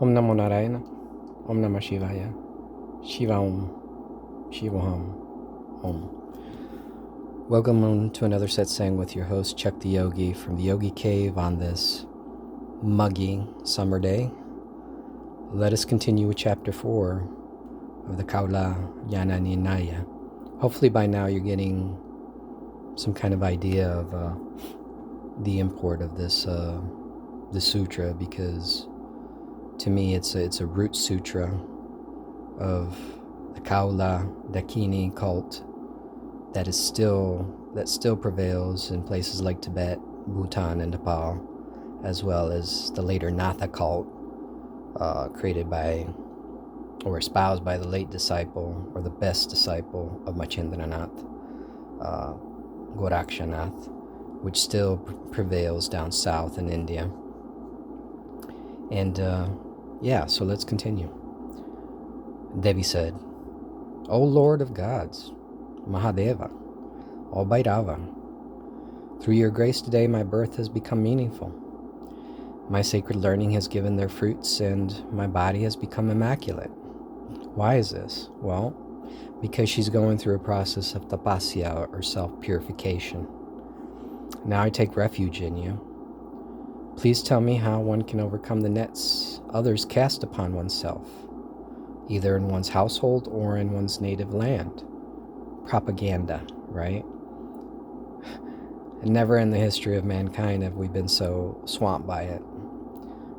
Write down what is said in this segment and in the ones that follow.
Om Namo Narayana, Om Namah Shivaya, Shiva Om, Shivoham Om. Welcome to another Satsang with your host, Chuck the Yogi, from the Yogi Cave on this muggy summer day. Let us continue with Chapter 4 of the Kaula Jnana Nirnaya. Hopefully by now you're getting some kind of idea of the import of this sutra, because to me it's a root sutra of the Kaula Dakini cult that still prevails in places like Tibet, Bhutan, and Nepal, as well as the later Natha cult created by or espoused by the late disciple or the best disciple of Machendranath, Gorakshanath, which still prevails down south in India. And so let's continue. Devi said, O Lord of gods, Mahadeva, O Bhairava, through your grace today my birth has become meaningful. My sacred learning has given their fruits and my body has become immaculate. Why is this? Well, because she's going through a process of tapasya, or self-purification. Now I take refuge in you. Please tell me how one can overcome the nets others cast upon oneself, either in one's household or in one's native land. Propaganda, right? And never in the history of mankind have we been so swamped by it.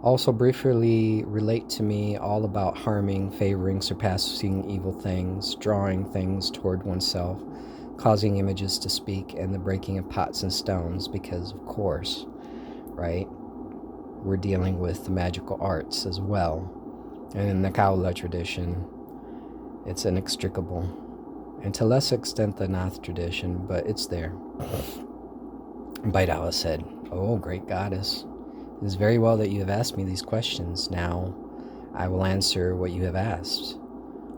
Also briefly relate to me all about harming, favoring, surpassing evil things, drawing things toward oneself, causing images to speak, and the breaking of pots and stones, because of course, right, we're dealing with the magical arts as well. And in the Kaula tradition, it's inextricable. And to less extent the Nath tradition, but it's there. Bhairava said, O great goddess, it is very well that you have asked me these questions. Now I will answer what you have asked.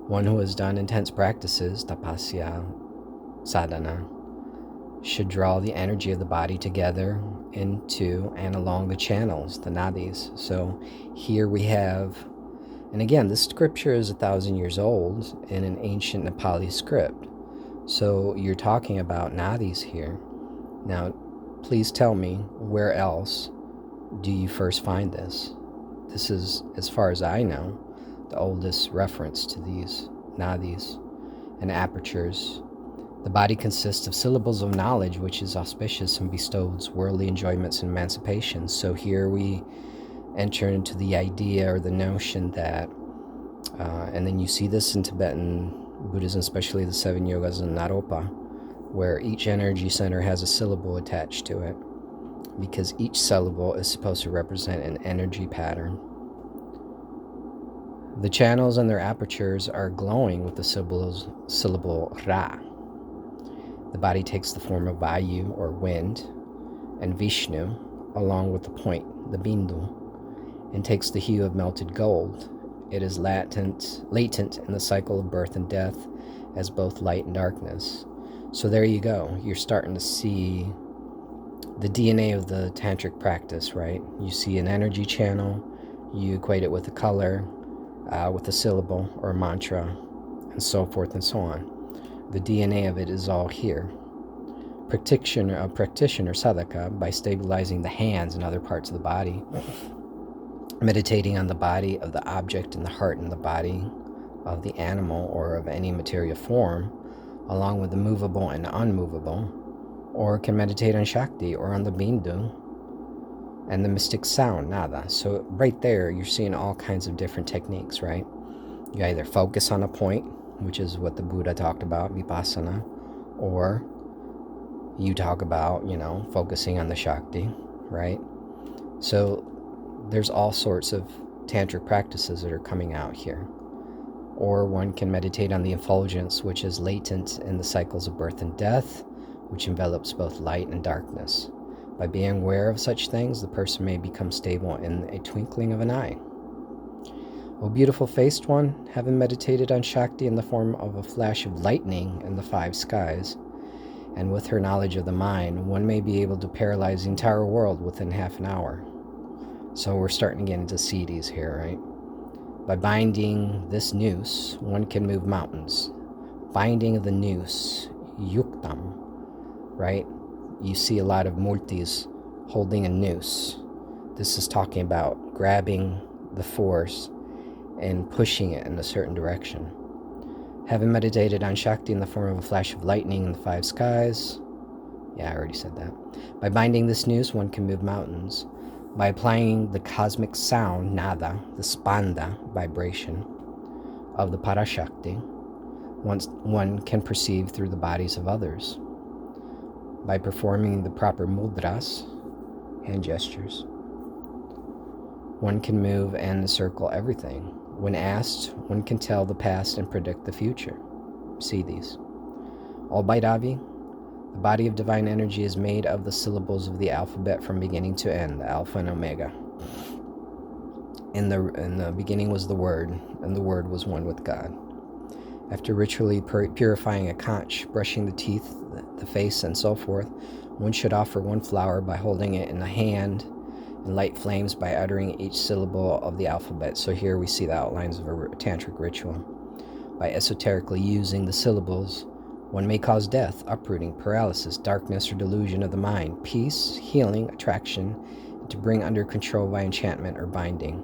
One who has done intense practices, tapasya, sadhana, should draw the energy of the body together into and along the channels, the nadis. So here we have, and again, this scripture is 1,000 years old in an ancient Nepali script. So you're talking about nadis here. Now, please tell me, where else do you first find this? This is, as far as I know, the oldest reference to these nadis and apertures. The body consists of syllables of knowledge, which is auspicious and bestows worldly enjoyments and emancipation. So here we enter into the idea or the notion that, and then you see this in Tibetan Buddhism, especially the 7 yogas and Naropa, where each energy center has a syllable attached to it, because each syllable is supposed to represent an energy pattern. The channels and their apertures are glowing with the syllable Ra. The body takes the form of Vayu, or wind, and Vishnu, along with the point, the Bindu, and takes the hue of melted gold. It is latent in the cycle of birth and death as both light and darkness. So there you go. You're starting to see the DNA of the tantric practice, right? You see an energy channel, you equate it with a color, with a syllable or a mantra, and so forth and so on. The DNA of it is all here. Practitioner sadhaka, by stabilizing the hands and other parts of the body, meditating on the body of the object and the heart and the body of the animal or of any material form, along with the movable and unmovable, or can meditate on Shakti or on the Bindu and the mystic sound, Nada. So right there, you're seeing all kinds of different techniques, right? You either focus on a point, which is what the Buddha talked about, Vipassana, or you talk about, focusing on the Shakti, right? So there's all sorts of tantric practices that are coming out here. Or one can meditate on the effulgence, which is latent in the cycles of birth and death, which envelops both light and darkness. By being aware of such things, the person may become stable in a twinkling of an eye. O beautiful faced one, having meditated on Shakti in the form of a flash of lightning in the 5 skies, and with her knowledge of the mind, one may be able to paralyze the entire world within half an hour. So we're starting to get into siddhis here, right? By binding this noose, one can move mountains. Binding of the noose, yuktam, right? You see a lot of murtis holding a noose. This is talking about grabbing the force and pushing it in a certain direction. Having meditated on Shakti in the form of a flash of lightning in the five skies. Yeah, I already said that. By binding this noose, one can move mountains. By applying the cosmic sound, nada, the spanda vibration of the Parashakti, one can perceive through the bodies of others. By performing the proper mudras, hand gestures, one can move and circle everything. When asked, one can tell the past and predict the future. See these. All Bhairavi, the body of divine energy, is made of the syllables of the alphabet from beginning to end, the Alpha and Omega. In the beginning was the Word, and the Word was one with God. After ritually purifying a conch, brushing the teeth, the face, and so forth, one should offer one flower by holding it in the hand and light flames by uttering each syllable of the alphabet. So here we see the outlines of a tantric ritual. By esoterically using the syllables, one may cause death, uprooting, paralysis, darkness, or delusion of the mind, peace, healing, attraction, and to bring under control by enchantment or binding.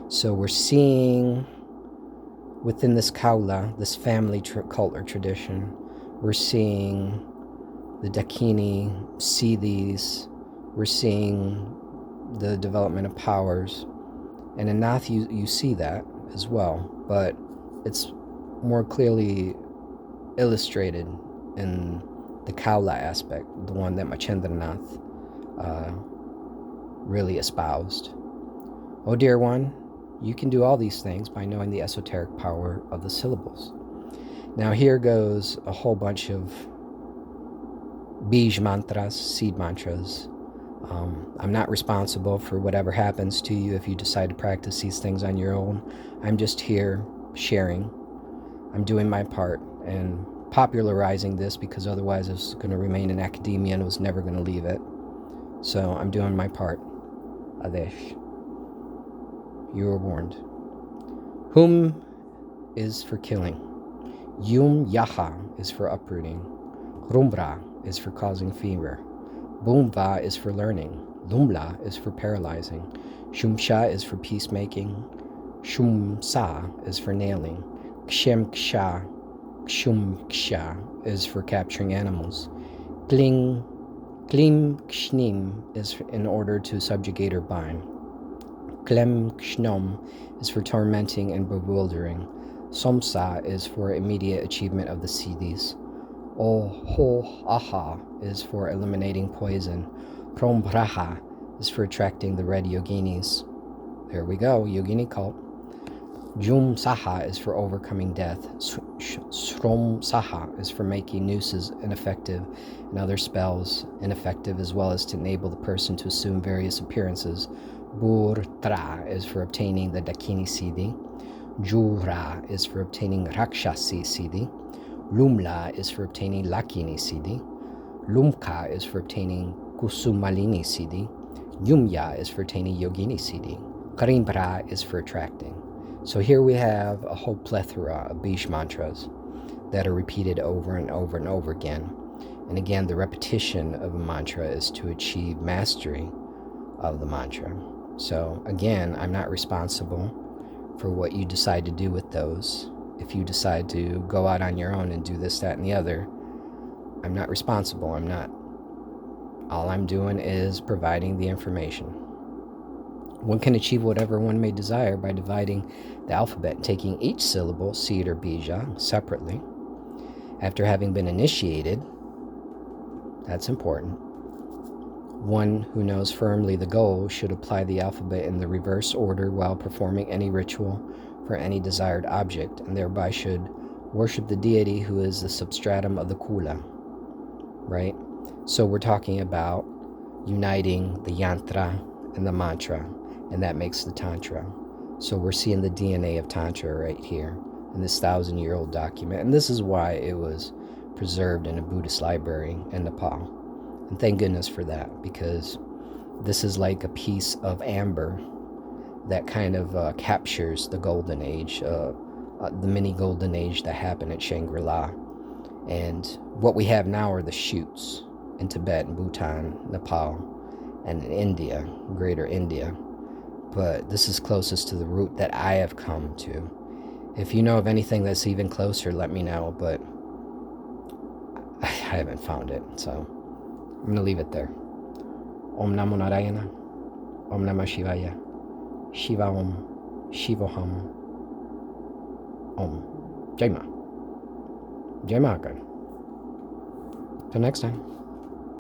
So we're seeing within this Kaula, this family cult or tradition, we're seeing the Dakini, siddhis, we're seeing the development of powers. And in Nath, you see that as well, but it's more clearly illustrated in the Kaula aspect, the one that Machendranath really espoused. Oh dear one, you can do all these things by knowing the esoteric power of the syllables. Now here goes a whole bunch of bij mantras, seed mantras. I'm not responsible for whatever happens to you if you decide to practice these things on your own. I'm just here sharing. I'm doing my part and popularizing this because otherwise it's going to remain in academia and I was never going to leave it. So I'm doing my part. Adesh. You are warned. Hum is for killing. Yum yaha is for uprooting. Rumbra is for causing fever. Bumva is for learning. Lumla is for paralyzing. Shumsha is for peacemaking. Shumsa is for nailing. Kshemksha, kshumksha is for capturing animals. Kling, klim kshnim is in order to subjugate or bind. Klem kshnom is for tormenting and bewildering. Somsa is for immediate achievement of the siddhis. Ho aha is for eliminating poison. Prombraha is for attracting the red yoginis. There we go, yogini cult. Jum saha is for overcoming death. Srom saha is for making nooses ineffective and other spells ineffective, as well as to enable the person to assume various appearances. Burtra is for obtaining the Dakini siddhi. Jura is for obtaining Rakshasi siddhi. Lumla is for obtaining Lakini siddhi. Lumka is for obtaining Kusumalini siddhi. Yumya is for attaining Yogini siddhi. Karimbra is for attracting. So here we have a whole plethora of bij mantras that are repeated over and over and over again. And again, the repetition of a mantra is to achieve mastery of the mantra. So again, I'm not responsible for what you decide to do with those. If you decide to go out on your own and do this, that, and the other, I'm not responsible. All I'm doing is providing the information. One can achieve whatever one may desire by dividing the alphabet and taking each syllable, seed or bija, separately. After having been initiated, that's important. One who knows firmly the goal should apply the alphabet in the reverse order while performing any ritual for any desired object, and thereby should worship the deity who is the substratum of the kula, right? So we're talking about uniting the yantra and the mantra, and that makes the tantra. So we're seeing the DNA of tantra right here in this 1,000-year-old document, and this is why it was preserved in a Buddhist library in Nepal. And thank goodness for that, because this is like a piece of amber that kind of captures the golden age, the mini golden age that happened at Shangri-La. And what we have now are the shoots in Tibet and Bhutan, Nepal, and in India, greater India. But this is closest to the root that I have come to. If you know of anything that's even closer, let me know, but I haven't found it, so I'm going to leave it there. Om Namo Narayana, Om Namah Shivaya, Shiva Om, Shivoham, Om. Jai Ma. Jai Mahakal. Till next time.